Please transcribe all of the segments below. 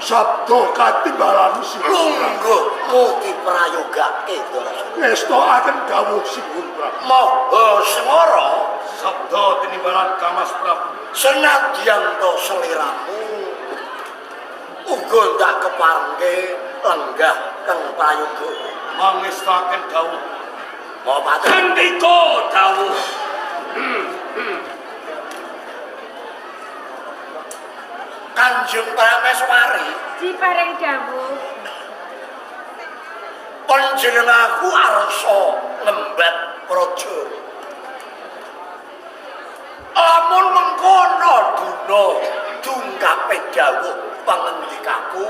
sabda katimbalan lungguh muti prayogake ngestokaken dawuh Sinuwun Prabu. Maha Semara Sabda tinimbalan Kamas Prabu. senadyan to seliramu uga ndak keparengke lenggah kang prayoga Mangestaken dawuh. mau paten Kandika dawuh. Kanjeng Prameswari Diparing dawuh. panjenenganku arsa ngembat praja lamun mengkono duna dungkape dawuh pangendikaku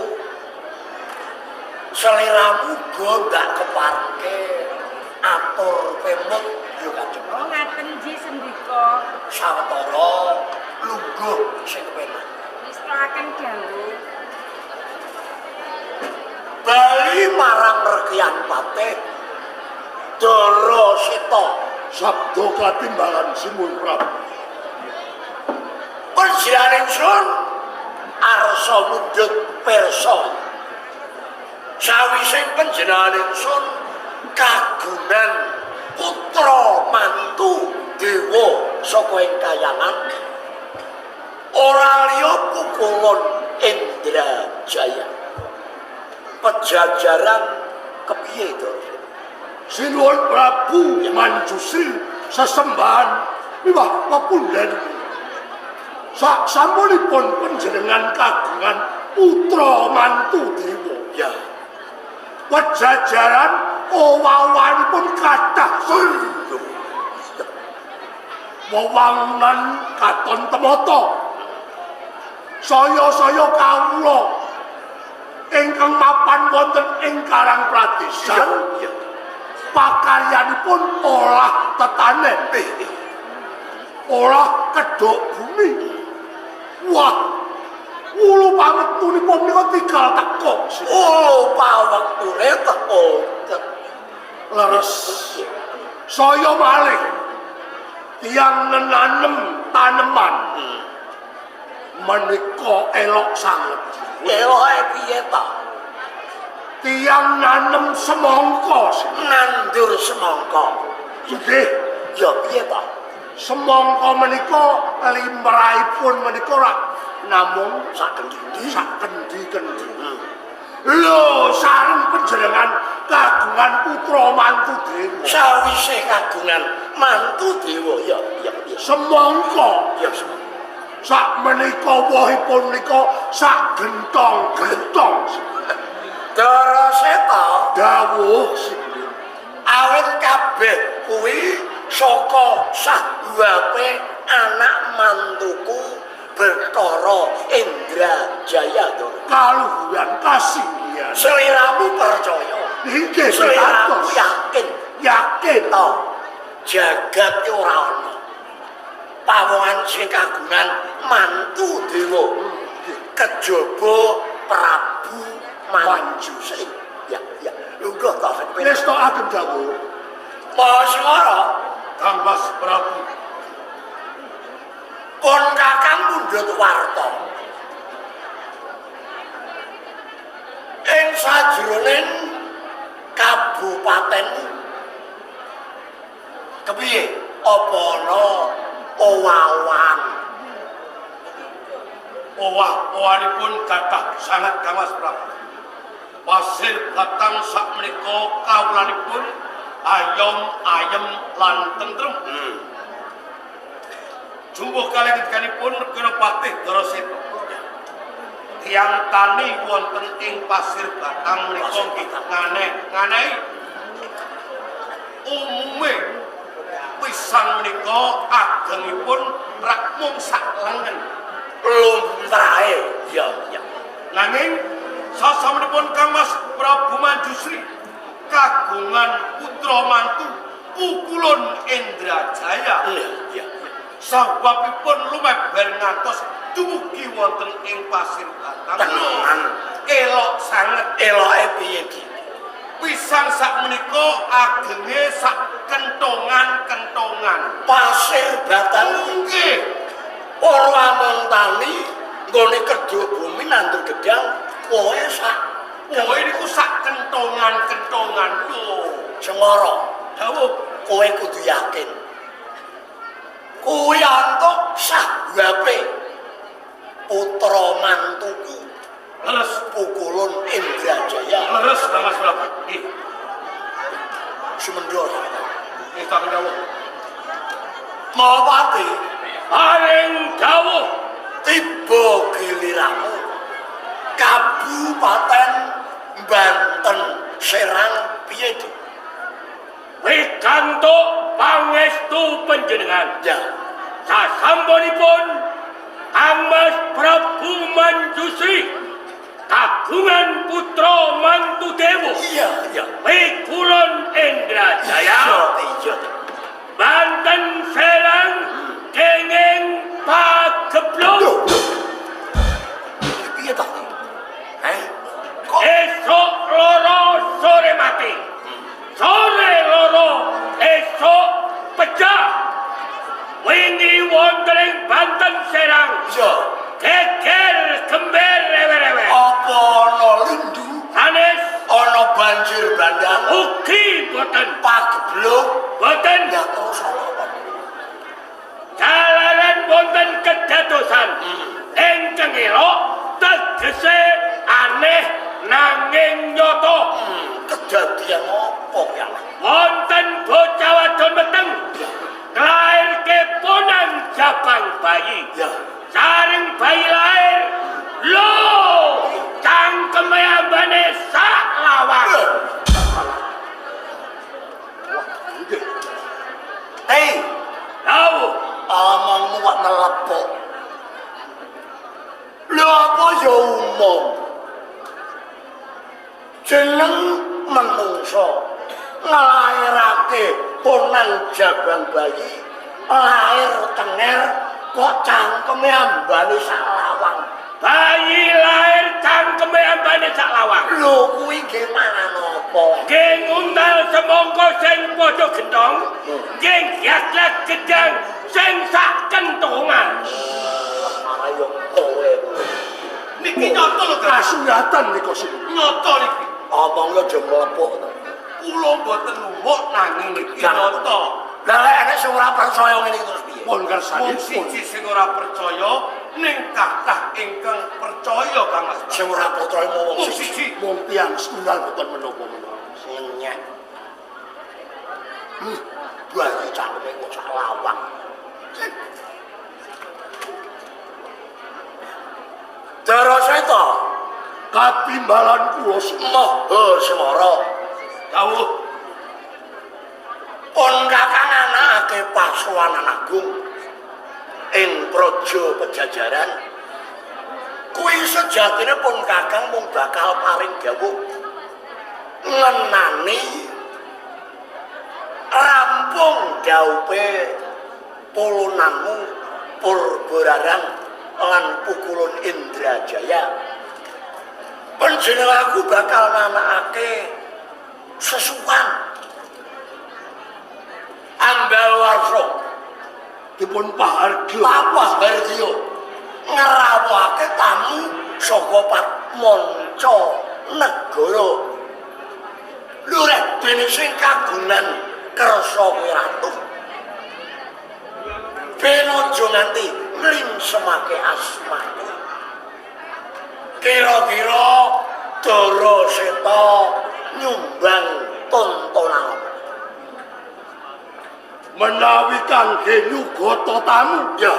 seliramu go ndak keparengke atur pemut yo Kanjeng Oh ngaten nggih sendika. sawetara lungguh sing penak Ngestokaken dawuh. bali marang Rekian Patih Dara Seta Sabda katimbalan Sinuwun Prabu. panjenengan sun arsa mundhut pirsa sawise panjenengan sun kagungan putra mantu dewa saka ing kayangan ora liya pukulun Indrajaya pejajaran kepiye to Sinuwun Prabu Manjusri sesembahan miwah pepunden. Sasampunipun panjenengan kagungan putra mantu dewa. ya Pejajaran owawanipun kathah wewangunan katon temata. Saya-saya kawula ingkang mapan wonten ing Karang Pradesan ya pakaryanipun olah tetane, olah kedhok bumi. Wah, wulu pametunipun menika tigal teka. oh pawektune teko Leres saya malih tiyang nenanem taneman menika elok sanget. eloke piye to Tiyang nanem semangka. nandur semangka Nggih, ya piye to semangka menika limrahipun menika rak namung sakendi sakendi-kendi. Lho, sareng panjenengan kagungan putra mantu dewa. sawise kagungan mantu dewa ya piye Semangka ya semangka sak menika wohipun menika sak gentong-gentong. Dara Seta Dawuh awit kabeh kuwi saka sabuape anak mantuku Bathara Indrajaya to kaluhuran kasihan. seliramu percaya Nggih, seliramu pitados. yakin to jagat ki ora ana pawongan sing kagungan mantu dewa kejaba Prabu Manjusri ya lungguh to sing penak Ngestokaken dawuh Maswara Kangmas Prabu. pun kakang mundhut warta ing sajroning kabupaten kepiye apa ana owawan Owah-owahanipun kathah sanget Kangmas Prabu. Pasir batang sakmenika kawulanipun ayom ayem lan tentrem. Jumbuh kalengganipun Negara Patih Dara Seta. Tiyang tani wonten ing pasir batang menika nggih nganeh-nganehi umume pisang menika agengipun rak mung sak lengen. lumrahe ya Nanging sasampunipun Kangmas Prabu Manjusri kagungan putra mantu pukulun Indrajaya. ya Sababipun lumeber ngantos dumugi wonten ing pasir batang. tenan Elok sanget eloke piye iki pisang sak menika agenge sak kentongan-kentongan. pasir batang Nggih, ora mentani nggone kedhok bumi nandur gedang kowe sak Kowe niku sak kentongan lho. Semara. Dawuh, Kowe kudu yakin. Kuwi antuk sah wape putra mantuku leres, Pukulun Indrajaya leres Mas Bapak. Ih, Sumendra. tak dawuh. Mawati Paring dawuh. tiba giliramu Kabupaten Banten Serang piye di? Pikantuk pangestu panjenengan. Ya, Sasampunipun Mas Prabu Manjusri kagungan putra mantu dewa iya. Pikulun Indrajaya Iya. Banten Serang kenging pagebluk. Loh. Piye ta? Kok Esok loro sore mati. Sore loro esok pecah. Wingi wonten ing Banten Serang. iya? Geger gember rewe-rewe. Apa ana lindu? Sanes Ana banjir bandang? ugi boten. Pagebluk? Boten Ya terus apa? jalanan wonten kedadosan. Ingkang elok tegese aneh nanging nyoto. Kejadian apa ya? Wonten bocah wadon meteng nglairke ponan jabang bayi. Ya. Saring bayi lair, lho, cangkeme ambane sak lawang. Hei, Dawuh, omongmu kok nelepok. Lho apa ya umum? Jeneng menungso nglairake ponan jabang bayi, lair tenger kok cangkeme ambane sak lawang. bayi lair cangkeme ambane sak lawang. Lho kuwi nggih mangan apa? Nggih nguntal semangka sing padha gentong, nggih gaglak gedang sing sak kentongan. Ayo kowe. Niki nyoto lho, Kasunatan nika sing nyoto niki. Omongnya aja melepuk to. Kula mboten lumuk nanging niki nyoto. Lah lek enek sing ora percaya ngene iki terus piye? pun kersane Wong siji sing ora percaya ning kathah ingkang percaya Kang Mas. Sing ora percaya mau wong Wong siji. siji mung tiyang setunggal boten menapa-menapa. Sing nyek. Bayi cangkeme kok sak lawang. Terus itu Katimbalan kula Maha Semara dawuh pun kakang anakake Pasuwanan Agung ing praja Pejajaran. Kuwi sejatine pun kakang mung bakal paring dawuh ngenani rampung daupe pulunanmu Purbararang lan Pukulun Indrajaya. Panjenenganku bakal nanakake sesukan Ambalwarsa dipun pahargya lawas Hardiyo ngerawake tamu saka Patmanca negara. Lho rek dene sing kagungan kersa kuwi ratu. Ben aja nganti nglimsemake asmane. Kira-kira Dara Seta nyumbang tontonan menawi kangge nyugata tamu ya.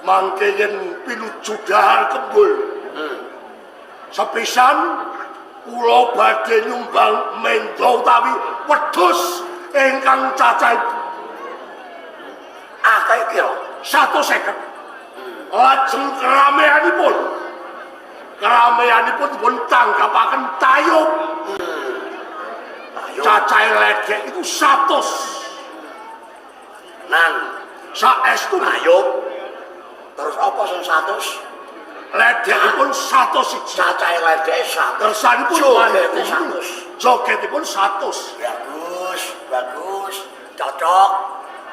mangke yen pinuju dahar kembul. Sepisan kula badhe nyumbang mendha utawi wedhus ingkang cacahé Akeh kira 150. Lajeng keramaianipun dipun tanggapaken tayub. ayo Cacahé ledek iku 100. nang Saestu ayo terus apa sing 100 ledekipun 101. cacahe ledek 100 Kersanipun Jogetipun 100. 100. Jogetipun 100. bagus cocok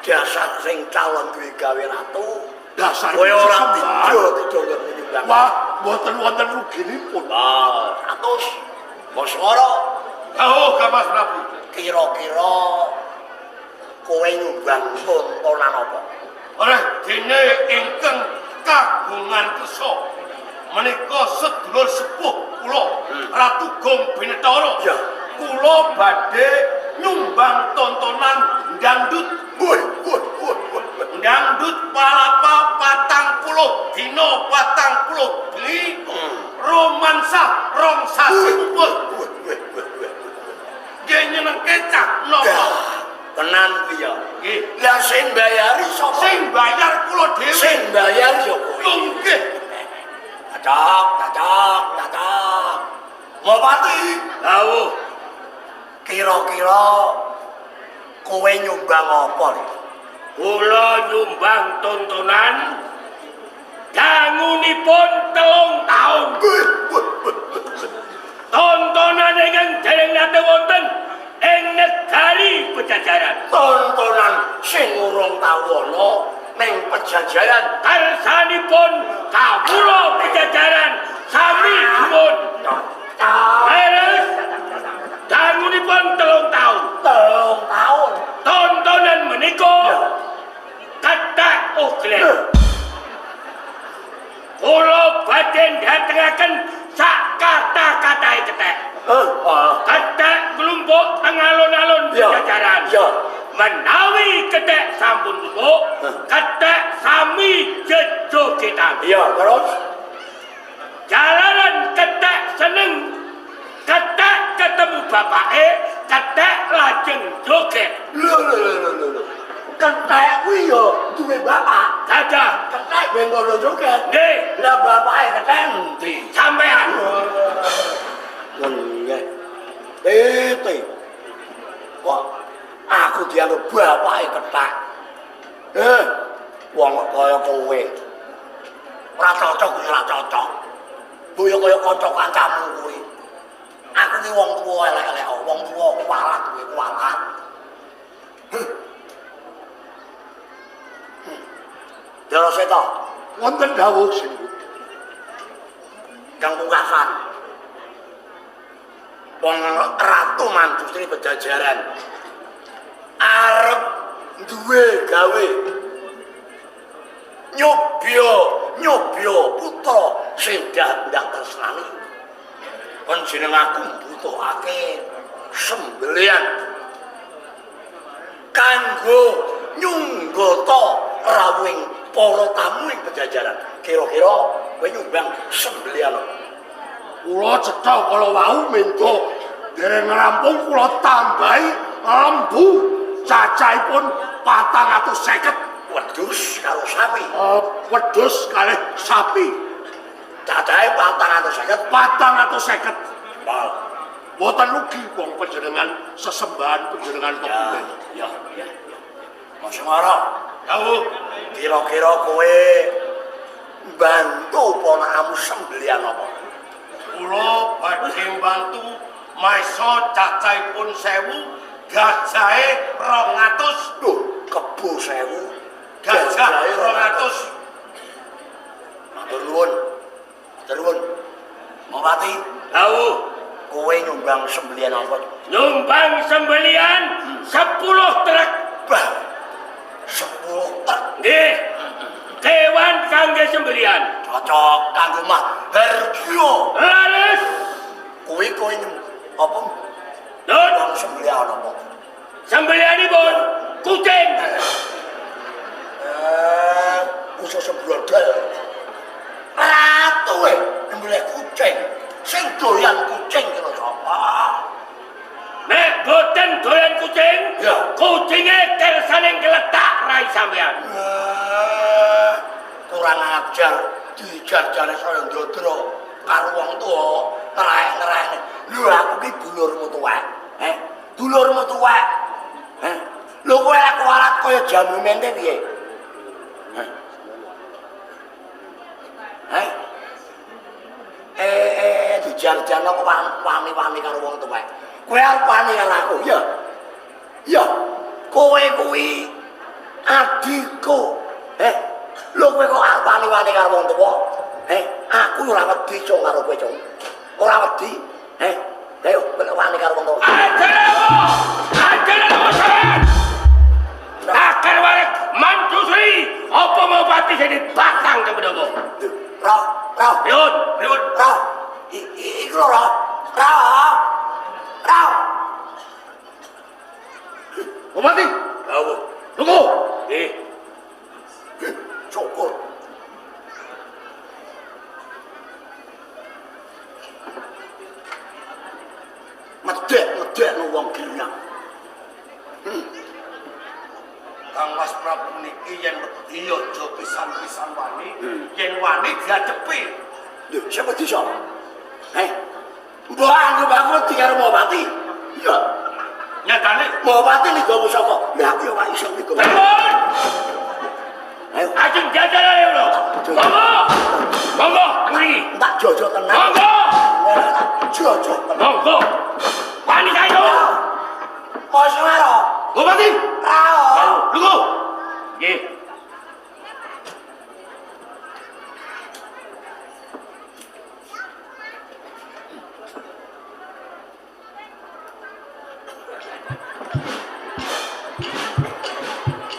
dasar sing calon duwe gawe ratu Dasar kowe ora sesembah. tidur nyumbang Wah, mboten wonten ruginipun. Lah, 100. Boswara, Dawuh Mas Prabu. kira-kira kowe nyumbang tontonan apa? Oleh dene ingkang kagungan kersa menika sedulur sepuh kula Ratu Gong Binetara. Ya. Kula badhe nyumbang tontonan dangdut. Woi. Dangdut palapa 40 dina 40 bengi. Romansa rong sasi uput. Nggih nyenengke cak napa? Tenan piye? Nggih. Lah sing bayari sapa? Sing bayar kula dhewe. Sing bayar yo kowe. Nggih. Dadak. Mau pati? Dawuh. Kira-kira kowe nyumbang apa nih? Kula nyumbang tontonan dangunipun 3 taun. Tontonan ingkang dereng nate wonten ing negari Pajajaran. Tontonan sing urung tau ana ning Pajajaran. Karsanipun kawula Pajajaran sami gumun. Leres dangunipun 3 taun. 3 taun. Tontonan menika kathah oglen. Kula badhe ndatengaken sak kata-katahe kethek. Kethek kelompok teng alun-alun Pajajaran. Ya. Menawi kethek sampun tutuk, kethek sami jejogetan. Iya, terus Jalaran kethek seneng, kethek ketemu bapake, kethek lajeng joget. lho. Kethek kuwi yo duwe bapak. Dadah, Kethek ben ngono joget. nggih, Lah bapake kethek endi? sampean. Nggih. Tete. Kok aku dianggap bapake kethek. Wong kaya kowe. Ora cocok kuwi ora cocok. Boyo kaya kanca kancamu kuwi. Aku ki wong tuwa elek-elek, wong tuwa kuwalat kuwi kuwalat. Terus itu, Wonten dawuh sing kang pungkasan. Wong ratu mandustri Pajajaran arep duwe gawe nyobya putra sing ndang tresnani. Panjenenganku mbutuhake sembelian kanggo nyunggata rawuhing para tamu ing Pajajaran. Kira-kira kowe nyumbang sembelian. kula cetha kala wau mento dereng rampung kula tambahi lembu cacahipun 450. Wedhus karo sapi. Wedhus kalih sapi Cacahe 450. 450. Wah. Boten rugi wong panjenengan sesembahan panjenengan kepunten. Ya. Mas Mara, Dawuh, kira-kira kowe bantu ponakamu sembelian apa? kula badhe mbantu maisa cacahipun 1000, gajahe 200. Duh, kebo 1000. Gajah 200. Matur nuwun. Mawati, Dawuh, kowe nyumbang sembelian apa? nyumbang sembelian 10 truk. Bah. 10 truk. Nggih. Kewan kangge sembelian. Cocok kanggo mah Hergio. Laris. Kowe apa? Nun, Nyumbang sembelian apa? sembelianipun kucing. Usus sebrodol. Ratu nyembelih kucing. Sing doyan kucing kira sapa? Nek boten doyan kucing, Ya. kucinge kersane gletak rai sampean. Kurang ajar dijar-jare saya ndodro karo wong tuwa ngerek-ngerek. Lho aku ki dulurmu tuwek. Dulurmu tuwek. Lho kowe lek kuwalat kaya jamu mente piye? Dijar-jarno kok wani-wani karo wong tuwek. Kowe arep wani karo aku, ya? Ya. Kowe kuwi adikku. Lho kowe kok arep wani-wani karo wong tuwa? Aku aku ora wedi cung karo kowe cung. Ora wedi. Ayo golek wani karo wong tuwa. Ajar apa sampean? Takar wae mantu Sri, apa mau pati jadi batang kebedomo? Ra. Riun. Ra. Iku lho, Ra. Mau mati? Tunggu. Cukur. Medek no wong girang. Kang Mas Prabu niki yen wedi aja pisan-pisan wani, yen wani diadepi. Lho, siapa bisa? Mbah anggap aku wedi karo Mawati. Iya. Nyatane Mawati nih gak bisa kok. Lah aku ora iso niku. Ayo. ajeng jajar ae lho. Monggo, ngri. Tak jojo tenang. Monggo. Jojo tenang. Monggo. Wani kayo. Mosok karo. Bupati. Ra. Lungguh. Nggih.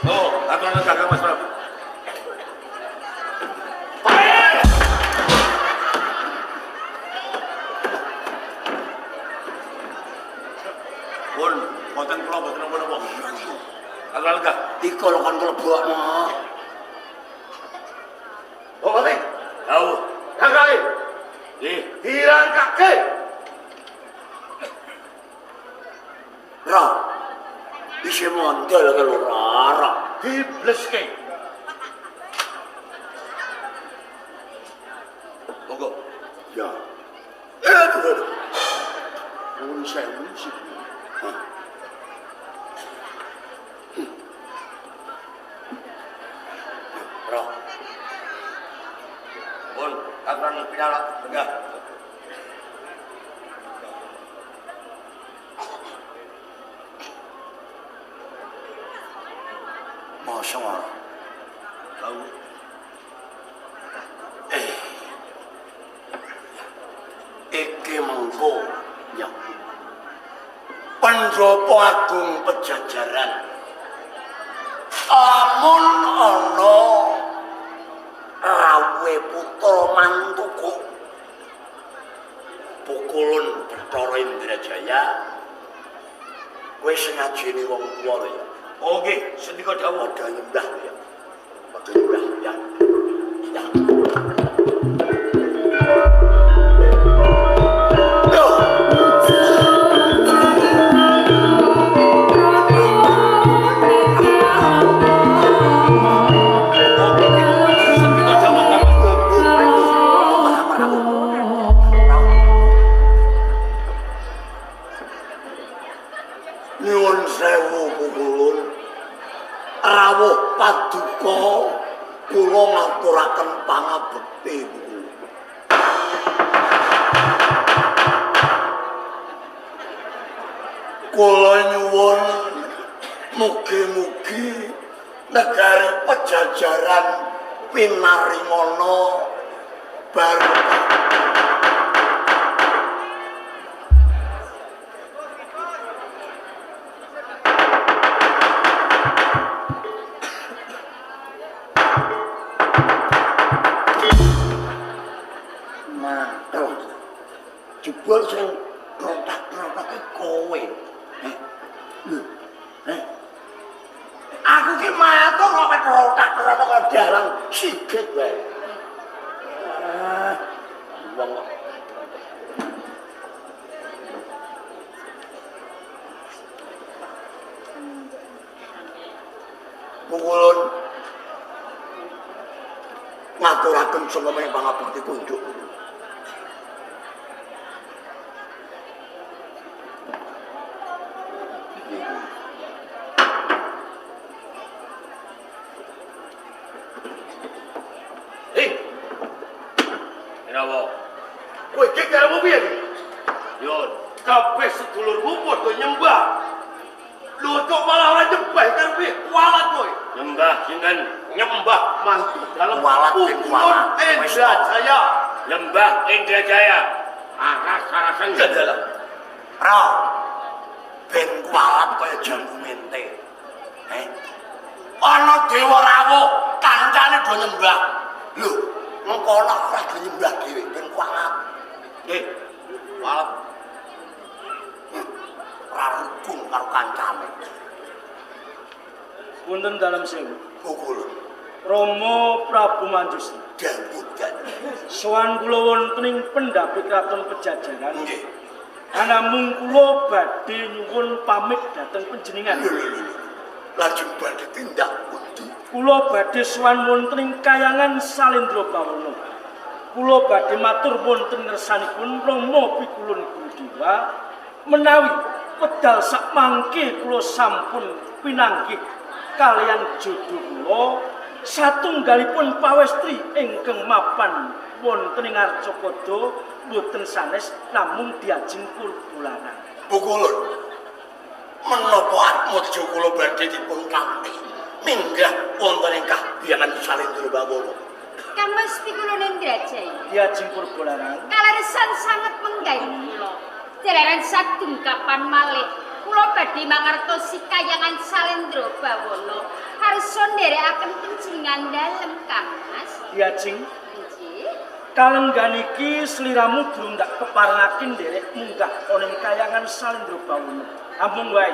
Oh, aturan kakak Mas Prabu. Pun, konten kula boten napa-napa. Aturan lega. Iku lho kan mlebokno. Oh, Bupati. Tahu. Kakak. Nggih, dirangkake. Ra. Isi mondel ke lho Ra. Dibleske. Monggo. Ya. Aduh. Nuwun sewu sih. Ra. Pun, aturan pinara lega. Mosok ora. Tahu. Iki mengko ya. Pendopo Agung Pejajaran. Amun ana rawe putra mantuku. Pukulun Bathara Indrajaya. Kowe sing ngajeni wong tuwa ya. Oh nggih, sendika dawuh. Padha nyembah ya. Padha nyembah ya. Ya. Nyuwun sewu pukulun. Rawuh paduka kula ngaturaken pangabekti. Kula nyuwun mugi-mugi negari Pejajaran pinaringana barokah. Jebul sing rotak-rotake kowe. Aku ki matur kok rotak-rotak dalang sikit wae. Wong Pukulun ngaturaken sumemeh pangabekti kunjuk. Kenapa? Kowe iki karepmu piye iki? Yo, kabeh sedulurmu padha nyembah. Lho kok malah ora nyembah karepe kualat kowe. Nyembah sinten? Nyembah mantu dalam Kualat, Pukulun kualat. Indrajaya. Lembah Indrajaya. Aras-arasan Jadalah. Ra. Ben kualat kaya jambu mente. Ana dewa rawuh kancane do nyembah. Lho, mengko ora do nyembah dhewe ben kualat. Kualat. Ora rukun karo kancane. Wonten dalam sewu. Pukul. Rama Prabu Manjusri. Dambudan. Sowan kula wonten ing pendhapit Kraton Pejajaran. Nggih. Anamung kula badhe nyuwun pamit dhateng panjenengan. Lajeng badhe tindak pundi? Kula badhe sowan wonten ing Kayangan Salendra Bawana. Kula badhe matur wonten ngersanipun Rama Pikulun Gurudewa menawi wedal sak mangke kula sampun pinanggih kaliyan jodoh kula satunggalipun pawestri ingkang mapan wonten ing Arcapada boten sanes namung diajeng Purbularan. Pukulun. Menapa atmojo kula badhe dipun kanthi minggah wonten ing Kahyangan Salendra Bawana. Kangmas Pikulun Indrajaya. Diajeng Purbularan. Kaleresan sanget menggawe kula. Jalaran sadungkapan malih kula badhe mangertosi Kayangan Salendra Bawana. Harsa nderekaken panjenengan dalem Kangmas. Diajeng Nggih. kalenggan iki sliramu durung tak keparengaken nderek munggah ana ing Kayangan Salendra Bawana. Ampun wae.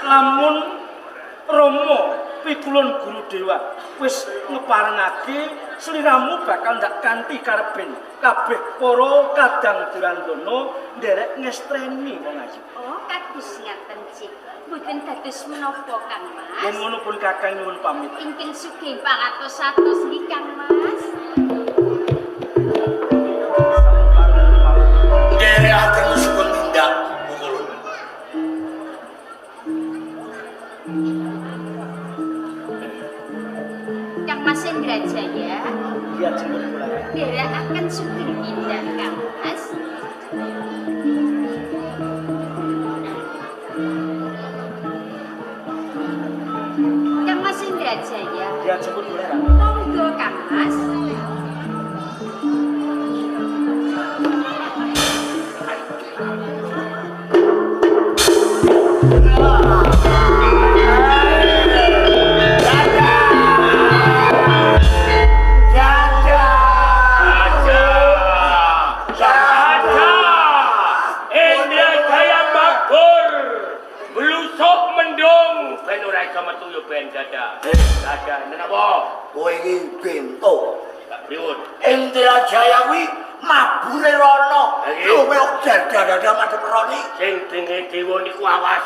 Lamun Rama Pikulun Gurudewa wis ngeparengake sliramu bakal ndak kanthi karepen kabeh para kadang durandana nderek ngestreni wong ayu. Oh, kados ngaten cik. Mboten dados menapa Kangmas. Yen ngono pun Kakang nyuwun pamit. Ingkang sugih pangatos-atos nggih Kangmas. Nderekaken supun tindak Pukulun. Kangmas Indrajaya. Diajeng Purbularan. Nderekaken sugih tindak Kangmas. Kangmas Indrajaya. Diajeng Purbularan. Monggo Kangmas. Indrajaya makmur. Blusuk mendung ben ora iso metu yo ben dadah. Dadah napa? Kowe iki bento. Pripun? Indrajaya kuwi mabure rono. Nggih. Lho kok dadah-dadah madhep roni. Sing denge dewa niku awas.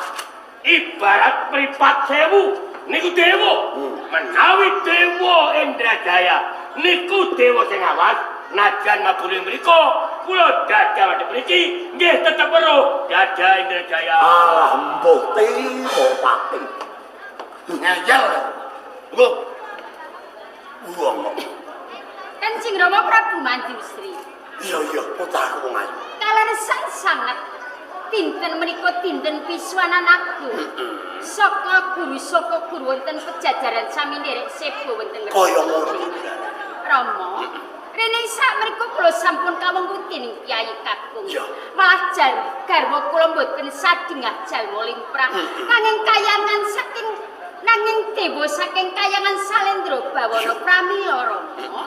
Ibarat mripat sewu niku dewa. Menawi dewa Indrajaya niku dewa sing awas. Najan mabure mriku kula dadah madhep mriki nggih tetep weruh dadah Indrajaya. Alah mbote opati. Ngajal. Lho. Wong. Kanjeng Rama Prabu Manjusri. Iya putraku wong ayu. Kaleresan sanget dinten menika dinten piswanan agung. Saka guru wonten Pejajaran sami nderek sebo wonten Kaya ngono. Rama. Rene sak mriku kula sampun kawengkuti ning Kyai Kakung. Ya. Malah garwa kula mboten sadengah jalma limprah. Nanging dewa saking Kayangan Salendra Bawana pramila Rama.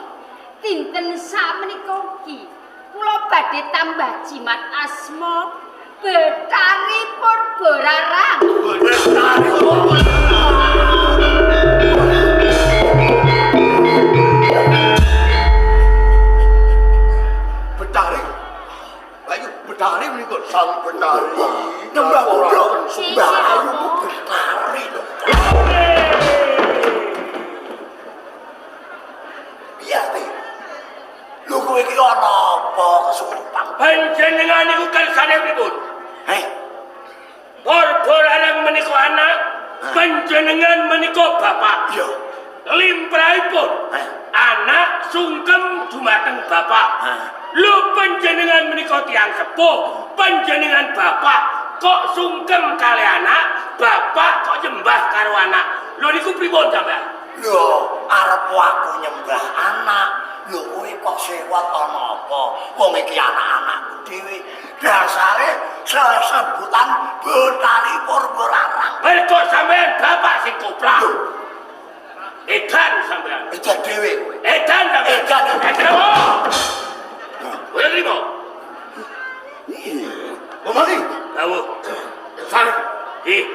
Dinten sak menika ugi kula badhe tambah jimat asma Betari Purbararang. Betari. Ayo betari menika sang betari. Nembah ora Mbah Ayu betari lho. Piye? Lho kowe iki ana apa kesurupan? Panjenengan niku kersane pripun? Purbararang menika anak, panjenengan menika bapak. Iya. Limprahipun anak sungkem dumateng bapak. Lho panjenengan menika tiyang sepuh, panjenengan bapak kok sungkem kali anak, bapak kok nyembah karo anak. Lho niku pripun sampean? Lho arep aku nyembah anak, Lho kowe kok sewat ana apa? Wong iki anak-anakku dhewe. Dasare sebutan Betari Purbararang. Mergo sampean bapak sing koprak. Edan sampean. Edan dhewe kowe. Edan sampean. Edan. Kowe rimo. Omali. Tahu. Sang. Iya.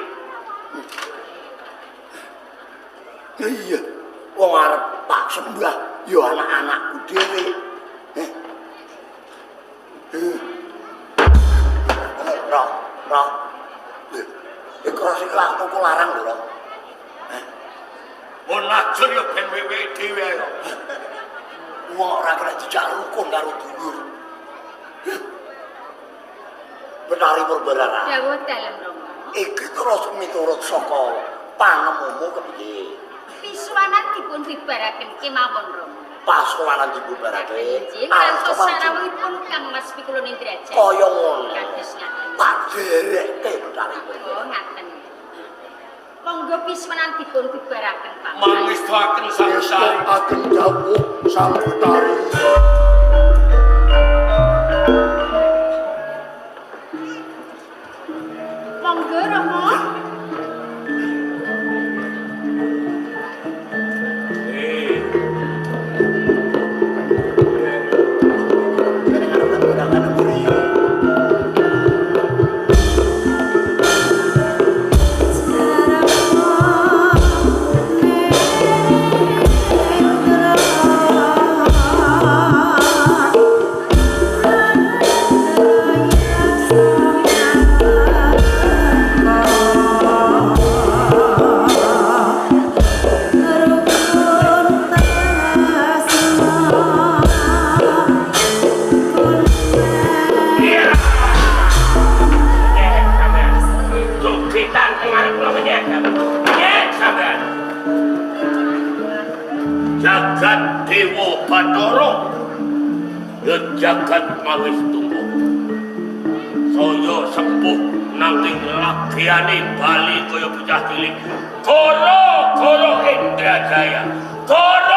Wong arep tak sembah ya anak-anakku dhewe. Roh. Iku sing lakuku larang lho, Roh. Mun lajur ya ben wewe dhewe ae. Wong ora kena dijak rukun karo dulur. Betari Purbararang. Dawuh dalem Rama. Iki terus miturut saka panemumu kepiye? Pisuwanan dipun bibaraken kemawon Rama. Pasuwanan dibubarake. Nggih, ngantos sarawuhipun Kangmas Pikulun Indrajaya. Kaya ngono. Kados ngaten. Tak derekke Betari Oh, Purbararang. ngaten. Monggo pisuwanan dipun bibaraken Pak. Mangistaken sang sari. Ageng dawuh Sang Betari. Monggo Rama. Jagat Dewa Bathara ya jagat mawis tunggu saya sepuh nanging lagiane bali kaya bocah cilik goro Indrajaya goro